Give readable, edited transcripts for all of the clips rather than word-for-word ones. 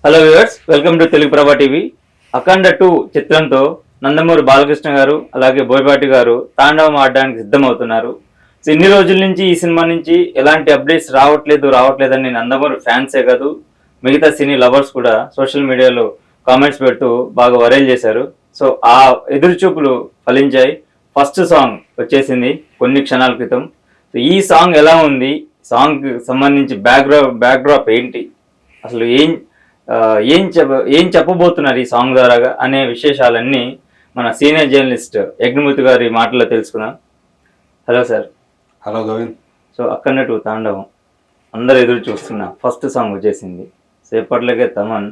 Hello viewers, welcome to Telugu ప్రభా TV. అఖండ 2 చిత్రంతో నందమూరి బాలకృష్ణ గారు అలాగే బోయపాటి గారు తాండవం ఆడడానికి సిద్ధమవుతున్నారు. సో ఇన్ని రోజుల నుంచి ఈ సినిమా నుంచి ఎలాంటి అప్డేట్స్ రావట్లేదని నందమూరి ఫ్యాన్సే కాదు, మిగతా సినీ లవర్స్ కూడా సోషల్ మీడియాలో కామెంట్స్ పెడుతూ బాగా వైరల్ చేశారు. సో ఆ ఎదురు చూపులు ఫలించాయి. ఫస్ట్ సాంగ్ వచ్చేసింది కొన్ని క్షణాల క్రితం. సో ఈ సాంగ్ ఎలా ఉంది, సాంగ్ సంబంధించి బ్యాక్డ్రాప్ ఏంటి, అసలు ఏం చెప్పబోతున్నారు ఈ సాంగ్ ద్వారా అనే విశేషాలన్నీ మన సీనియర్ జర్నలిస్ట్ యజ్ఞమూర్తి గారి మాటల్లో తెలుసుకుందాం. Hello sir. Hello Govind. So Akhanda 2 Thandavam అందరు ఎదురు చూస్తున్న ఫస్ట్ సాంగ్ వచ్చేసింది. సో ఎప్పటిలాగే తమన్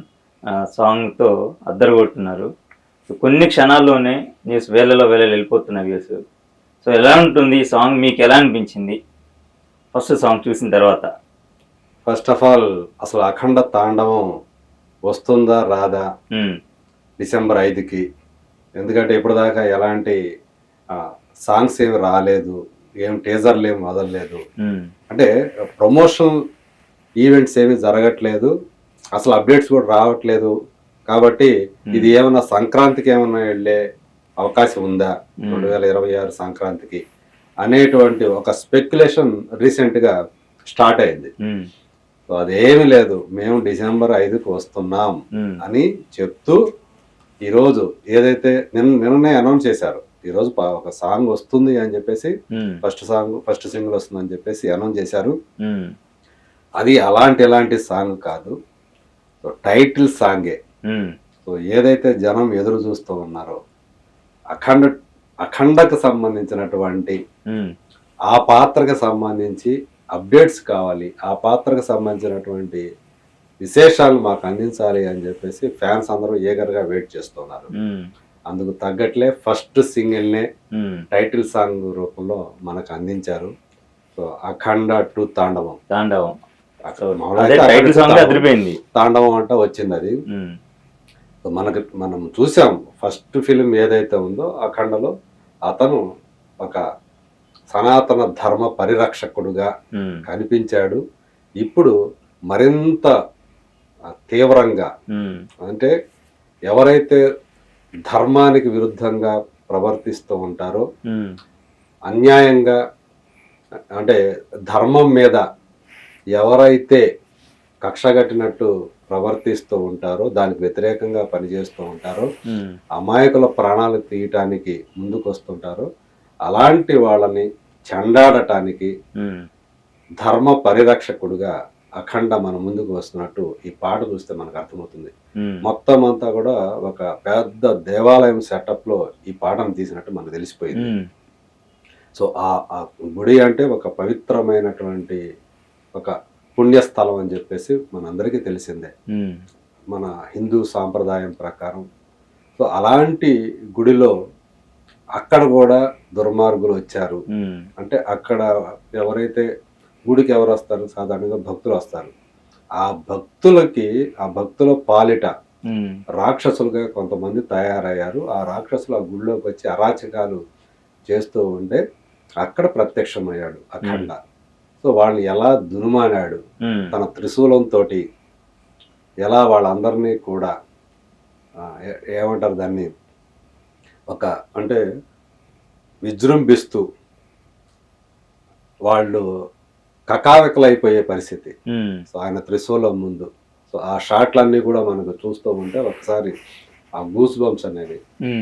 సాంగ్తో అద్దరు కొడుతున్నారు. సో కొన్ని క్షణాల్లోనే న్యూస్ వేలలో వెళ్ళిపోతున్న వ్యూస్. సో ఎలా ఉంటుంది ఈ సాంగ్, మీకు ఎలా అనిపించింది ఫస్ట్ సాంగ్ చూసిన తర్వాత? ఫస్ట్ ఆఫ్ ఆల్ అసలు అఖండ తాండవం వస్తుందా రాదా డిసెంబర్ 5కి? ఎందుకంటే ఇప్పటిదాకా ఎలాంటి సాంగ్స్ ఏమి రాలేదు, ఏం టీజర్లు ఏమి వదలలేదు, అంటే ప్రమోషనల్ ఈవెంట్స్ ఏమి జరగట్లేదు, అసలు అప్డేట్స్ కూడా రావట్లేదు. కాబట్టి ఇది ఏమన్నా సంక్రాంతికి ఏమన్నా వెళ్ళే అవకాశం ఉందా 2026 సంక్రాంతికి అనేటువంటి ఒక స్పెక్యులేషన్ రీసెంట్గా స్టార్ట్ అయింది. సో అదేమి లేదు, మేము డిసెంబర్ 5కి వస్తున్నాం అని చెప్తూ ఈరోజు ఏదైతే నిన్ననే అనౌన్స్ చేశారు, ఈరోజు ఒక సాంగ్ వస్తుంది అని చెప్పేసి, ఫస్ట్ సింగిల్ వస్తుంది అని చెప్పేసి అనౌన్స్ చేశారు. అది ఎలాంటి సాంగ్ కాదు, సో టైటిల్ సాంగే. సో ఏదైతే జనం ఎదురు చూస్తూ ఉన్నారో అఖండకు సంబంధించినటువంటి ఆ పాత్రకు సంబంధించి అప్డేట్స్ కావాలి, ఆ పాత్రకు సంబంధించినటువంటి విశేషాలు మాకు అందించాలి అని చెప్పేసి ఫ్యాన్స్ అందరూ ఏగర్గా వెయిట్ చేస్తున్నారు. అందుకు తగ్గట్లే ఫస్ట్ సింగిల్నే టైటిల్ సాంగ్ రూపంలో మనకు అందించారు. సో అఖండ 2 తాండవం తాండవం అంటే వచ్చింది అది. సో మనం చూసాం ఫస్ట్ ఫిలిం ఏదైతే ఉందో అఖండలో అతను ఒక సనాతన ధర్మ పరిరక్షకుడుగా కనిపించాడు. ఇప్పుడు మరింత తీవ్రంగా, అంటే ఎవరైతే ధర్మానికి విరుద్ధంగా ప్రవర్తిస్తూ ఉంటారో, అన్యాయంగా, అంటే ధర్మం మీద ఎవరైతే కక్షగట్టినట్టు ప్రవర్తిస్తూ ఉంటారో, దానికి వ్యతిరేకంగా పనిచేస్తూ ఉంటారో, అమాయకుల ప్రాణాలు తీయటానికి ముందుకు వస్తుంటారో, అలాంటి వాళ్ళని చెండాడటానికి ధర్మ పరిరక్షకుడుగా అఖండ మన ముందుకు వస్తున్నట్టు ఈ పాట చూస్తే మనకు అర్థమవుతుంది. మొత్తం అంతా కూడా ఒక పెద్ద దేవాలయం సెటప్ లో ఈ పాటను తీసినట్టు మనకు తెలిసిపోయింది. సో ఆ గుడి అంటే ఒక పవిత్రమైనటువంటి ఒక పుణ్యస్థలం అని చెప్పేసి మనందరికీ తెలిసిందే మన హిందూ సాంప్రదాయం ప్రకారం. సో అలాంటి గుడిలో అక్కడ కూడా దుర్మార్గులు వచ్చారు. అంటే అక్కడ ఎవరైతే గుడికి ఎవరు వస్తారు, సాధారణంగా భక్తులు వస్తారు. ఆ భక్తుల పాలిట రాక్షసులుగా కొంతమంది తయారయ్యారు. ఆ రాక్షసులు ఆ గుడిలోకి వచ్చి అరాచకాలు చేస్తూ ఉంటే అక్కడ ప్రత్యక్షమయ్యాడు అఖండ. సో వాళ్ళని ఎలా దునుమానాడు, తన త్రిశూలంతో ఎలా వాళ్ళందరినీ కూడా ఏమంటారు దాన్ని, ఒక అంటే విజృంభిస్తూ వాళ్ళు కకావికలైపోయే పరిస్థితి. సో ఆయన త్రిశూలం ముందు. సో ఆ షాట్లన్నీ కూడా మనకు చూస్తూ ఉంటే ఒకసారి ఆ గూస్ బంప్స్ అనేవి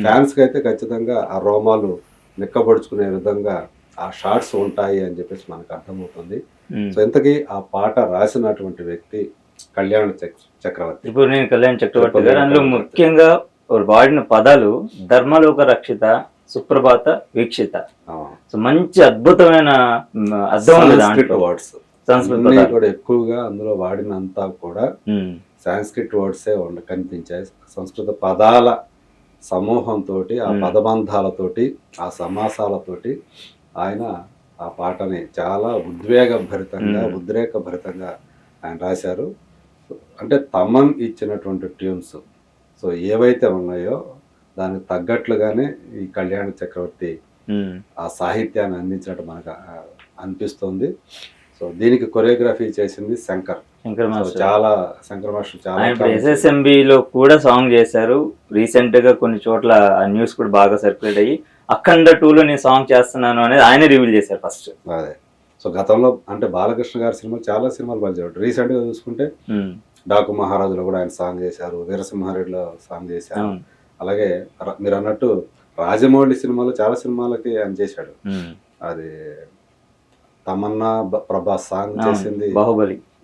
ఫ్యాన్స్కి అయితే ఖచ్చితంగా ఆ రోమాలు నిక్కబడుచుకునే విధంగా ఆ షాట్స్ ఉంటాయి అని చెప్పేసి మనకు అర్థమవుతుంది. సో ఇంతకీ ఆ పాట రాసినటువంటి వ్యక్తి కళ్యాణ చక్రవర్తి. ఇప్పుడు నేను కళ్యాణ్ చక్రవర్తి గారు, అందులో ముఖ్యంగా వాడిన పదాలు ధర్మలోక రక్షిత, సుప్రభాత వీక్షిత. సో మంచి అద్భుతమైన అర్థం వర్డ్స్ కూడా ఎక్కువగా అందులో వాడినంతా కూడా సాంస్క్రిట్ వర్డ్సే కనిపించాయి. సంస్కృత పదాల సమూహంతో, ఆ పదబంధాలతోటి, ఆ సమాసాలతోటి ఆయన ఆ పాటని చాలా ఉద్రేకభరితంగా ఆయన రాశారు. అంటే తమన్ ఇచ్చినటువంటి ట్యూన్స్ సో ఏవైతే ఉన్నాయో దానికి తగ్గట్లుగానే ఈ కళ్యాణ చక్రవర్తి ఆ సాహిత్యాన్ని అందించినట్టు మనకు అనిపిస్తుంది. సో దీనికి కొరియోగ్రఫీ చేసింది శంకర్. శంకర్ సో మాస్టర్ చాలా శంకర్ మాస్టర్ చాలా ఆయన ఇప్పుడు SSMB లో కూడా సాంగ్ చేశారు. రీసెంట్ గా కొన్ని చోట్ల ఆ న్యూస్ కూడా బాగా సర్క్యులేట్ అయ్యి అఖండ 2 లో నేను సాంగ్ చేస్తున్నాను అనేది ఆయనే రివీల్ చేశారు ఫస్ట్. అదే. సో గతంలో అంటే బాలకృష్ణ గారి సినిమాలు చాలా సినిమాలు పనిచేయడు. రీసెంట్గా చూసుకుంటే డాకు మహారాజులో కూడా ఆయన సాంగ్ చేశారు, వీరసింహారెడ్డిలో సాంగ్ చేశారు. అలాగే మీరు అన్నట్టు రాజమౌళి సినిమాలో చాలా సినిమాలకి ఆయన చేశాడు. అది తమన్నా ప్రభాస్ సాంగ్ చేసింది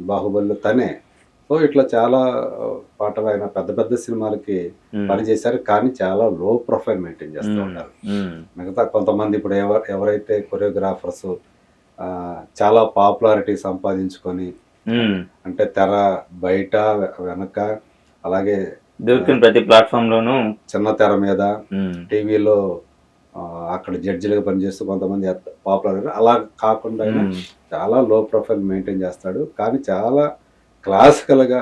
బాహుబలిలో తనే. సో ఇట్లా చాలా పాటలు ఆయన పెద్ద పెద్ద సినిమాలకి పనిచేశారు, కానీ చాలా లో ప్రొఫైల్ మెయింటైన్ చేస్తూ ఉంటారు. మిగతా కొంతమంది ఇప్పుడు ఎవరైతే కొరియోగ్రాఫర్స్ చాలా పాపులారిటీ సంపాదించుకొని అంటే తెర బయట వెనక అలాగే దొరికిన ప్రతి ప్లాట్ఫామ్ లోను చిన్న తెర మీద టీవీలో అక్కడ జడ్జిలుగా పనిచేస్తూ కొంతమంది పాపులర్, అలా కాకుండా చాలా లో ప్రొఫైల్ మెయింటైన్ చేస్తాడు. కానీ చాలా క్లాసికల్ గా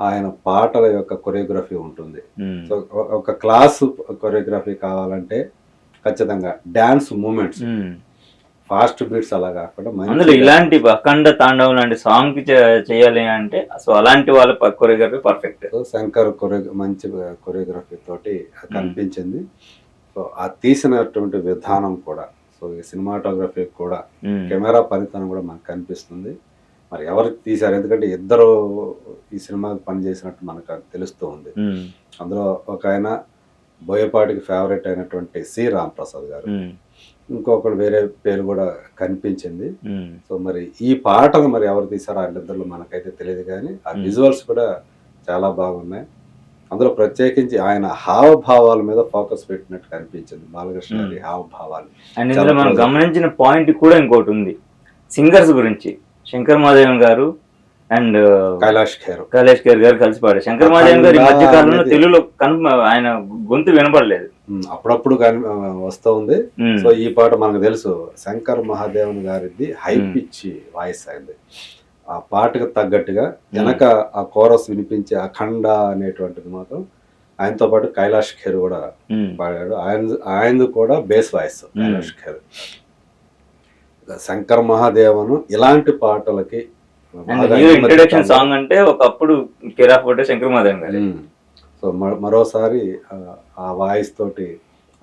ఆయన పాటల యొక్క కొరియోగ్రఫీ ఉంటుంది. సో ఒక క్లాస్ కొరియోగ్రఫీ కావాలంటే ఖచ్చితంగా డాన్స్ మూమెంట్స్, ఫాస్ట్ బీట్స్ అలా కాకుండా అందులో ఇలాంటి అఖండ తాండవం లాంటి సాంగ్ చేయాలి అంటే సో అలాంటి వాళ్ళ కొరియోగ్రఫీ పర్ఫెక్ట్. శంకర్ మంచి కొరియోగ్రఫీ తోటి కనిపించింది. సో ఆ తీసినటువంటి విధానం కూడా, సో ఈ సినిమాటోగ్రఫీ కూడా, కెమెరా పనితనం కూడా మనకు కనిపిస్తుంది. మరి ఎవరు తీశారు, ఎందుకంటే ఇద్దరు ఈ సినిమాకి పనిచేసినట్టు మనకు తెలుస్తూ ఉంది. అందులో ఒక ఆయన బోయపాటికి ఫేవరెట్ అయినటువంటి సి రాంప్రసాద్ గారు, ఇంకొకటి వేరే పేరు కూడా కనిపించింది. సో మరి ఈ పాటను మరి ఎవరు తీశారో వాళ్ళిద్దరు మనకైతే తెలియదు, కానీ ఆ విజువల్స్ కూడా చాలా బాగున్నాయి. అందులో ప్రత్యేకించి ఆయన హావభావాల మీద ఫోకస్ పెట్టినట్టు కనిపించింది, బాలకృష్ణ గారి హావభావాలు. అండ్ ఇందులో మనం గమనించిన పాయింట్ కూడా ఇంకోటి ఉంది, సింగర్స్ గురించి. శంకర్ మహాదేవన్ గారు అండ్ కైలాష్ ఖేర్ గారు కలిసి పాడారు. శంకర్ మహాదేవన్ గారు ఈ మధ్య కాలంలో తెలుగులో ఆయన గొంతు వినపడలేదు, అప్పుడప్పుడు వస్తూ ఉంది. సో ఈ పాట మనకు తెలుసు, శంకర్ మహాదేవన్ గారిది హై పిచ్ వాయిస్ అయింది. ఆ పాటకు తగ్గట్టుగా వెనక ఆ కోరస్ వినిపించే అఖండ అనేటువంటిది మాత్రం ఆయనతో పాటు కైలాష్ ఖేర్ కూడా పాడాడు. ఆయనది కూడా బేస్ వాయిస్ కైలాష్ ఖేర్. శంకర్ మహాదేవన్ ఇలాంటి పాటలకి ఇంట్రడక్షన్ సాంగ్ అంటే ఒకప్పుడు కేర్ ఆఫ్ శంకర్ మహాదేవన్ గారు. సో మరోసారి ఆ వాయిస్ తోటి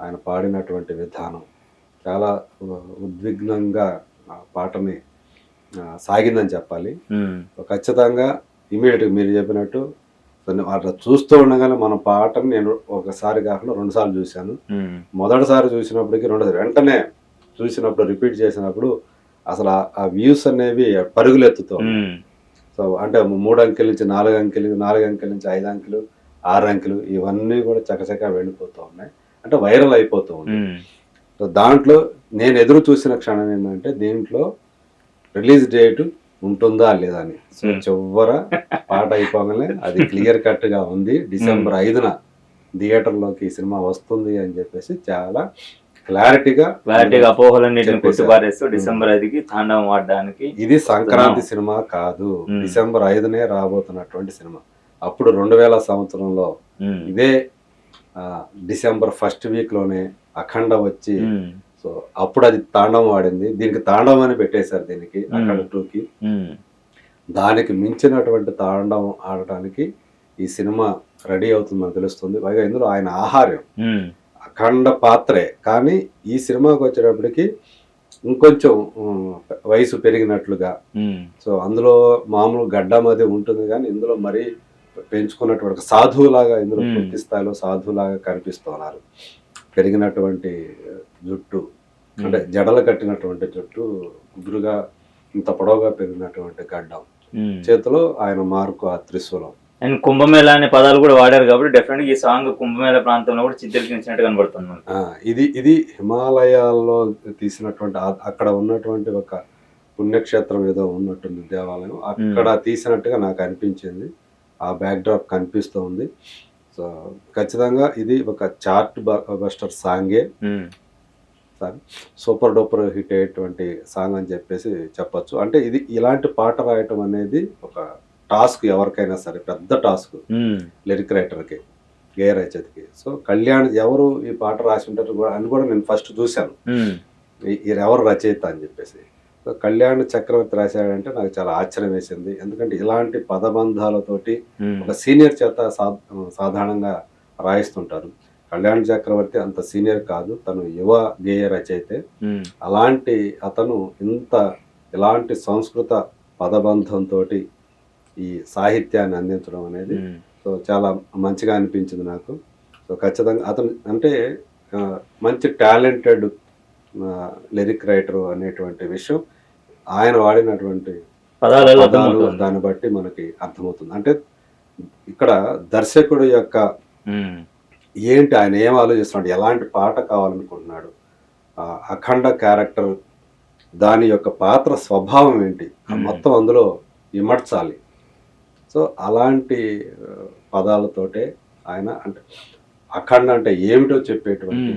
ఆయన పాడినటువంటి విధానం చాలా ఉద్విగ్నంగా ఆ పాటని సాగిందని చెప్పాలి. ఖచ్చితంగా ఇమీడియట్గా మీరు చెప్పినట్టు అట్లా చూస్తూ ఉండగానే మన పాటని నేను ఒకసారి కాకుండా 2 సార్లు చూశాను. మొదటిసారి చూసినప్పటికీ వెంటనే చూసినప్పుడు రిపీట్ చేసినప్పుడు అసలు ఆ వ్యూస్ అనేవి పరుగులెత్తుతాయి. సో అంటే 3 అంకెల నుంచి 4 అంకెలు, 4 అంకెల నుంచి 5 అంకెలు, 6 అంకెలు, ఇవన్నీ కూడా చకచకా వెళ్ళిపోతూ ఉన్నాయి, అంటే వైరల్ అయిపోతూ ఉంది. సో దాంట్లో నేను ఎదురు చూసిన క్షణం ఏంటంటే దీంట్లో రిలీజ్ డేట్ ఉంటుందా లేదా అని. సో చివర పాట అయిపోగానే అది క్లియర్ కట్ గా ఉంది, డిసెంబర్ 5న థియేటర్లోకి ఈ సినిమా వస్తుంది అని చెప్పేసి చాలా క్లారిటీగా అపోహలన్నిటిని కొట్టిపారేస్తూ డిసెంబర్ 5కి తాండవం ఆడడానికి. ఇది సంక్రాంతి సినిమా కాదు, డిసెంబర్ 5నే రాబోతున్నటువంటి సినిమా. అప్పుడు 2000 సంవత్సరంలో ఇదే డిసెంబర్ 1st వీక్ లోనే అఖండ వచ్చి, సో అప్పుడు అది తాండవం ఆడింది. దీనికి తాండవం అని పెట్టేశారు దీనికి, అఖండ 2కి. దానికి మించినటువంటి తాండవం ఆడటానికి ఈ సినిమా రెడీ అవుతుంది మనకు తెలుస్తుంది. పైగా ఇందులో ఆయన ఆహార్యం అఖండ పాత్రే, కానీ ఈ సినిమాకి వచ్చేటప్పటికి ఇంకొంచెం వయసు పెరిగినట్లుగా. సో అందులో మామూలు గడ్డం అది ఉంటుంది, కానీ ఇందులో మరీ పెంచుకున్నటువంటి సాధువులాగా, ఇందులో పూర్తి స్థాయిలో సాధువులాగా కనిపిస్తున్నారు. పెరిగినటువంటి జుట్టు, అంటే జడలు కట్టినటువంటి జుట్టు, గుబురుగా ఇంత పొడవుగా పెరిగినటువంటి గడ్డం, చేతిలో ఆయన మార్కు ఆ త్రిశూలం. అండ్ కుంభమేళ అనే పదాలు కూడా వాడారు కాబట్టి డెఫినెట్ గా ఈ సాంగ్ కుంభమేళ ప్రాంతంలో కూడా చిత్రీకరించినట్టు కనబడుతుంది. ఇది హిమాలయాల్లో తీసినటువంటి, అక్కడ ఉన్నటువంటి ఒక పుణ్యక్షేత్రం ఏదో ఉన్నట్టుంది దేవాలయం, అక్కడ తీసినట్టుగా నాకు అనిపించింది. ఆ బ్యాక్ డ్రాప్ కనిపిస్తూ ఉంది. సో ఖచ్చితంగా ఇది ఒక చార్ట్ బస్టర్ సాంగే, సూపర్ డూపర్ హిట్ అయ్యేటువంటి సాంగ్ అని చెప్పేసి చెప్పొచ్చు. అంటే ఇది ఇలాంటి పాట రాయటం అనేది ఒక టాస్క్, ఎవరికైనా సరే పెద్ద టాస్క్ లిరిక్ రైటర్కి, గేయ రచయితకి. సో కళ్యాణ్ ఎవరు ఈ పాట రాసి ఉంటారు అని కూడా నేను ఫస్ట్ చూశాను, ఎవరు రచయిత అని చెప్పేసి. సో కళ్యాణ్ చక్రవర్తి రాశాడంటే నాకు చాలా ఆశ్చర్యం వేసింది. ఎందుకంటే ఇలాంటి పదబంధాలతోటి ఒక సీనియర్ చేత సాధారణంగా రాయిస్తుంటారు. కళ్యాణ్ చక్రవర్తి అంత సీనియర్ కాదు, తను యువ గేయ రచయితే. అలాంటి అతను ఇలాంటి సంస్కృత పదబంధంతో ఈ సాహిత్యాన్ని అందించడం అనేది సో చాలా మంచిగా అనిపించింది నాకు. సో ఖచ్చితంగా అతను అంటే మంచి టాలెంటెడ్ లిరిక్ రైటర్ అనేటువంటి విషయం ఆయన వాడినటువంటి పదాలు దాన్ని బట్టి మనకి అర్థమవుతుంది. అంటే ఇక్కడ దర్శకుడు యొక్క ఏంటి, ఆయన ఏం ఆలోచిస్తున్నాడు, ఎలాంటి పాట కావాలనుకుంటున్నాడు, అఖండ క్యారెక్టర్ దాని యొక్క పాత్ర స్వభావం ఏంటి మొత్తం అందులో ఇమడ్చాలి. సో అలాంటి పదాలతోటే ఆయన అంటే అఖండ అంటే ఏమిటో చెప్పేటువంటి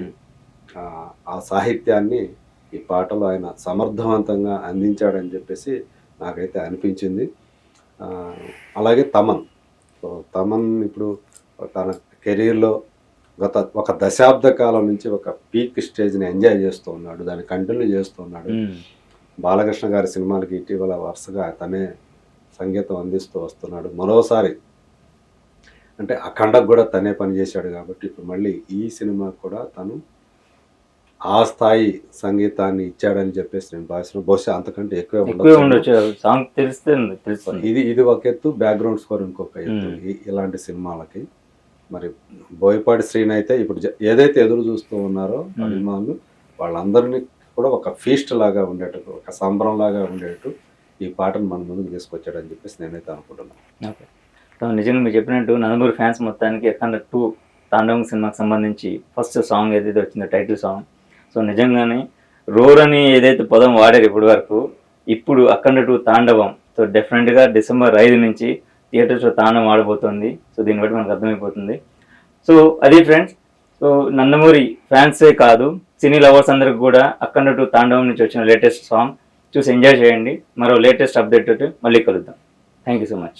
ఆ సాహిత్యాన్ని ఈ పాటలో ఆయన సమర్థవంతంగా అందించాడని చెప్పేసి నాకైతే అనిపించింది. అలాగే తమన్, సో తమన్ ఇప్పుడు తన కెరీర్లో గత ఒక దశాబ్ద కాలం నుంచి ఒక పీక్ స్టేజ్ని ఎంజాయ్ చేస్తూ ఉన్నాడు, దాన్ని కంటిన్యూ చేస్తూ ఉన్నాడు. బాలకృష్ణ గారి సినిమాలకి ఇటీవల వరుసగా తనే సంగీతం అందిస్తూ వస్తున్నాడు. మరోసారి అంటే అఖండకు కూడా తనే పనిచేశాడు కాబట్టి ఇప్పుడు మళ్ళీ ఈ సినిమాకు కూడా తను ఆ స్థాయి సంగీతాన్ని ఇచ్చాడని చెప్పేసి నేను భావిస్తున్నాను. బహుశా అంతకంటే ఎక్కువే ఉండొచ్చు. ఇది ఒక ఎత్తు, బ్యాక్గ్రౌండ్ స్కోర్ ఇంకొక ఎత్తు ఇలాంటి సినిమాలకి. మరి బోయపాటి శ్రీని అయితే ఇప్పుడు ఏదైతే ఎదురు చూస్తూ ఉన్నారో అభిమానులు వాళ్ళందరినీ కూడా ఒక ఫీస్ట్ లాగా ఉండేటట్టు, ఒక సంబరం లాగా ఉండేటట్టు ఈ పాటను మన ముందుకు తీసుకొచ్చాడని చెప్పేసి నేనైతే అనుకుంటున్నాను. ఓకే, నిజంగా మీరు చెప్పినట్టు నందమూరి ఫ్యాన్స్ మొత్తానికి అఖండ 2 తాండవం సినిమాకి సంబంధించి ఫస్ట్ సాంగ్ ఏదైతే వచ్చిందో టైటిల్ సాంగ్, సో నిజంగానే రోర్ అని ఏదైతే పదం వాడారు ఇప్పటి వరకు, ఇప్పుడు అఖండ 2 తాండవం, సో డెఫినెట్గా డిసెంబర్ 5 నుంచి థియేటర్స్లో తాండవం ఆడబోతుంది. సో దీన్ని బట్టి మనకు అర్థమైపోతుంది. సో అది ఫ్రెండ్స్, సో నందమూరి ఫ్యాన్సే కాదు సినీ లవర్స్ అందరికి కూడా అఖండ 2 తాండవం నుంచి వచ్చిన లేటెస్ట్ సాంగ్ చూసి ఎంజాయ్ చేయండి. మరో లేటెస్ట్ అప్డేట్ మళ్ళీ కలుద్దాం. Thank you so much.